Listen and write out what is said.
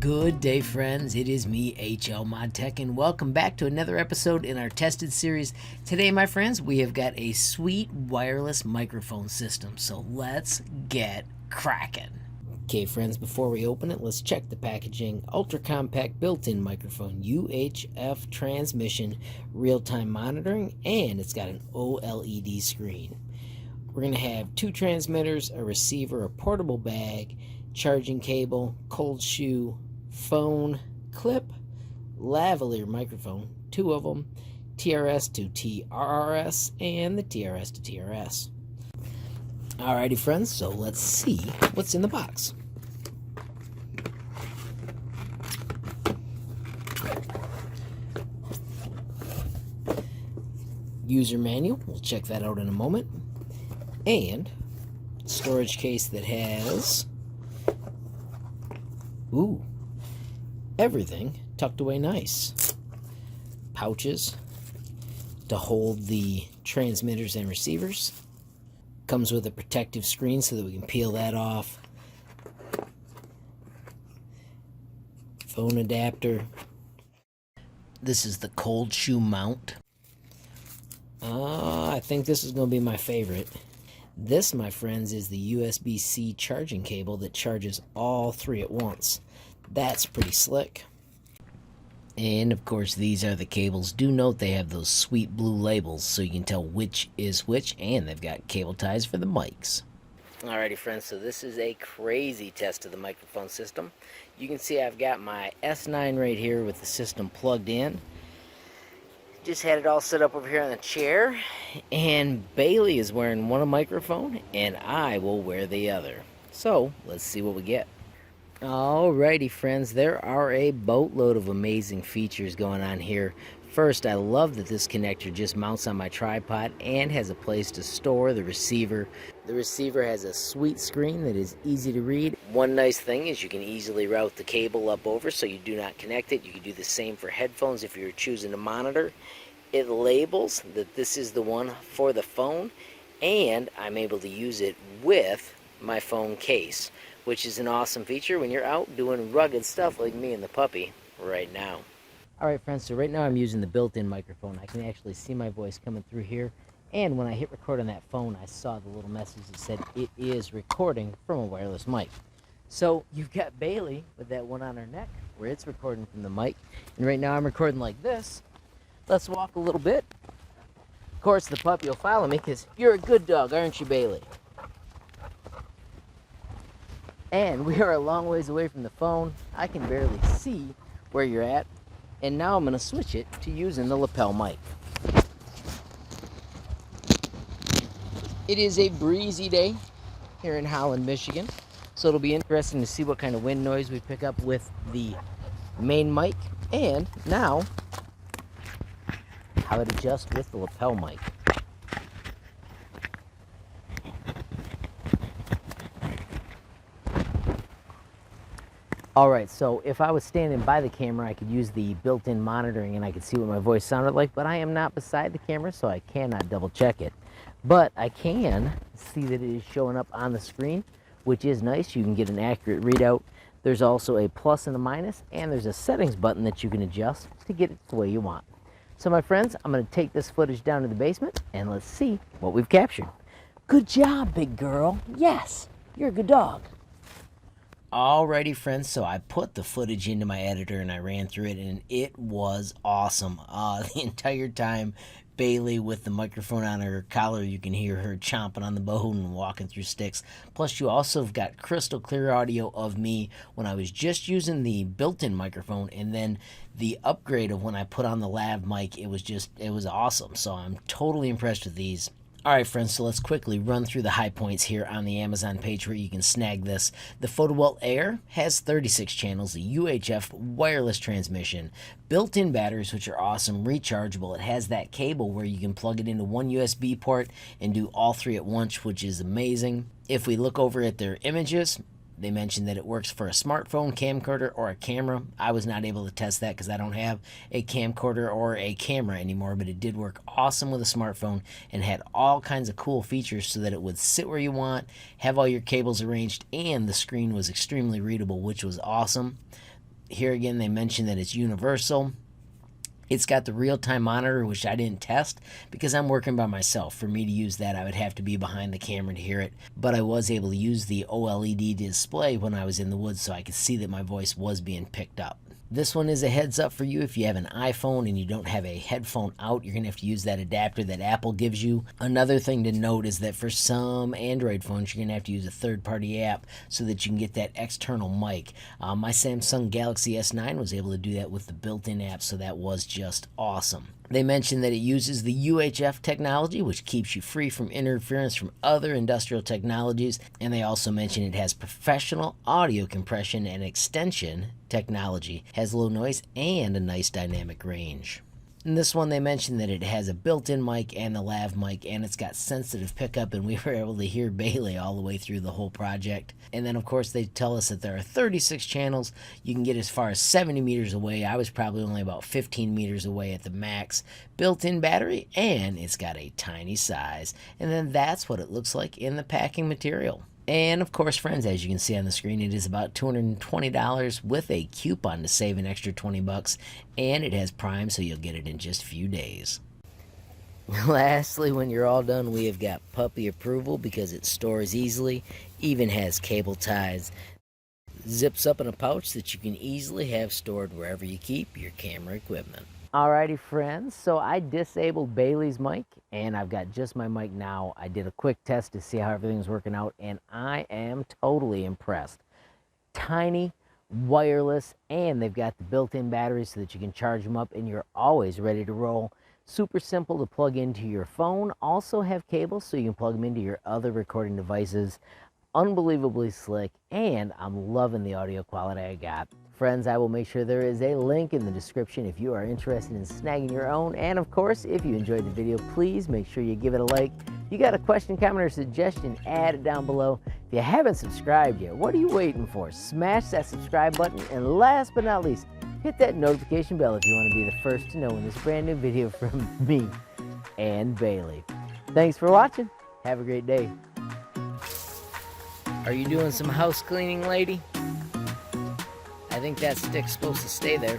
Good day, friends. It is me, HLModTech, and welcome back to another episode in our tested series. Today, my friends, we have got a sweet wireless microphone system, so let's get cracking. Okay, friends, before we open it, let's check the packaging. Ultra compact built-in microphone, UHF transmission, real-time monitoring, and it's got an OLED screen. We're going to have two transmitters, a receiver, a portable bag, charging cable, cold shoe, phone, clip, lavalier microphone, two of them, TRS to TRRS, and the TRS to TRS. Alrighty, friends, so let's see what's in the box. User manual, we'll check that out in a moment. And storage case that has everything tucked away nice. Pouches to hold the transmitters and receivers. Comes with a protective screen so that we can peel that off. Phone adapter. This is the cold shoe mount. I think this is going to be my favorite. This, my friends, is the USB-C charging cable that charges all three at once. That's pretty slick. And, of course, these are the cables. Do note they have those sweet blue labels so you can tell which is which, and they've got cable ties for the mics. Alrighty, friends, so this is a crazy test of the microphone system. You can see I've got my S9 right here with the system plugged in. Just had it all set up over here on the chair, and Bailey is wearing one microphone, and I will wear the other. So, let's see what we get. Alrighty, friends, there are a boatload of amazing features going on here. First, I love that this connector just mounts on my tripod and has a place to store the receiver. The receiver has a sweet screen that is easy to read. One nice thing is you can easily route the cable up over so you do not connect it. You can do the same for headphones if you're choosing to monitor. It labels that this is the one for the phone, and I'm able to use it with my phone case, which is an awesome feature when you're out doing rugged stuff like me and the puppy right now. Alright, friends, so right now I'm using the built-in microphone. I can actually see my voice coming through here, and when I hit record on that phone, I saw the little message that said it is recording from a wireless mic. So you've got Bailey with that one on her neck where it's recording from the mic, and right now I'm recording like this. Let's walk a little bit. Of course, the puppy will follow me because you're a good dog, aren't you, Bailey? And we are a long ways away from the phone. I can barely see where you're at. And now I'm going to switch it to using the lapel mic. It is a breezy day here in Holland, Michigan. So it'll be interesting to see what kind of wind noise we pick up with the main mic. And now, how it adjusts with the lapel mic. Alright, so if I was standing by the camera, I could use the built-in monitoring and I could see what my voice sounded like, but I am not beside the camera, so I cannot double check it. But I can see that it is showing up on the screen, which is nice. You can get an accurate readout. There's also a plus and a minus, and there's a settings button that you can adjust to get it the way you want. So my friends, I'm going to take this footage down to the basement, and let's see what we've captured. Good job, big girl. Yes, you're a good dog. Alrighty, friends, so I put the footage into my editor and I ran through it, and it was awesome. The entire time, Bailey with the microphone on her collar, you can hear her chomping on the bone and walking through sticks. Plus, you also have got crystal clear audio of me when I was just using the built-in microphone, and then the upgrade of when I put on the lav mic, it was awesome. So I'm totally impressed with these. Alright, friends, so let's quickly run through the high points here on the Amazon page where you can snag this. The Fotowelt Air has 36 channels, a UHF wireless transmission, built-in batteries, which are awesome, rechargeable. It has that cable where you can plug it into one USB port and do all three at once, which is amazing. If we look over at their images, they mentioned that it works for a smartphone, camcorder, or a camera. I was not able to test that because I don't have a camcorder or a camera anymore, but it did work awesome with a smartphone and had all kinds of cool features so that it would sit where you want, have all your cables arranged, and the screen was extremely readable, which was awesome. Here again, they mention that it's universal. It's got the real-time monitor, which I didn't test because I'm working by myself. For me to use that, I would have to be behind the camera to hear it. But I was able to use the OLED display when I was in the woods, so I could see that my voice was being picked up. This one is a heads up for you. If you have an iPhone and you don't have a headphone out, you're going to have to use that adapter that Apple gives you. Another thing to note is that for some Android phones, you're going to have to use a third-party app so that you can get that external mic. My Samsung Galaxy S9 was able to do that with the built-in app, so that was just awesome. They mentioned that it uses the UHF technology, which keeps you free from interference from other industrial technologies. And they also mention it has professional audio compression and extension technology, has low noise, and a nice dynamic range. In this one, they mentioned that it has a built-in mic and the lav mic, and it's got sensitive pickup, and we were able to hear Bailey all the way through the whole project. And then, of course, they tell us that there are 36 channels. You can get as far as 70 meters away. I was probably only about 15 meters away at the max. Built-in battery, and it's got a tiny size. And then that's what it looks like in the packing material. And of course, friends, as you can see on the screen, it is about $220 with a coupon to save an extra 20 bucks, and it has Prime, so you'll get it in just a few days. Lastly, when you're all done, we have got puppy approval because it stores easily, even has cable ties, zips up in a pouch that you can easily have stored wherever you keep your camera equipment. Alrighty, friends, so I disabled Bailey's mic, and I've got just my mic now. I did a quick test to see how everything's working out, and I am totally impressed. Tiny, wireless, and they've got the built-in batteries so that you can charge them up, and you're always ready to roll. Super simple to plug into your phone. Also have cables so you can plug them into your other recording devices. Unbelievably slick, and I'm loving the audio quality I got. Friends, I will make sure there is a link in the description if you are interested in snagging your own. And of course, if you enjoyed the video, please make sure you give it a like. If you got a question, comment, or suggestion, add it down below. If you haven't subscribed yet, what are you waiting for? Smash that subscribe button. And last but not least, hit that notification bell if you want to be the first to know when this brand new video from me and Bailey. Thanks for watching. Have a great day. Are you doing some house cleaning, lady? I think that stick's supposed to stay there.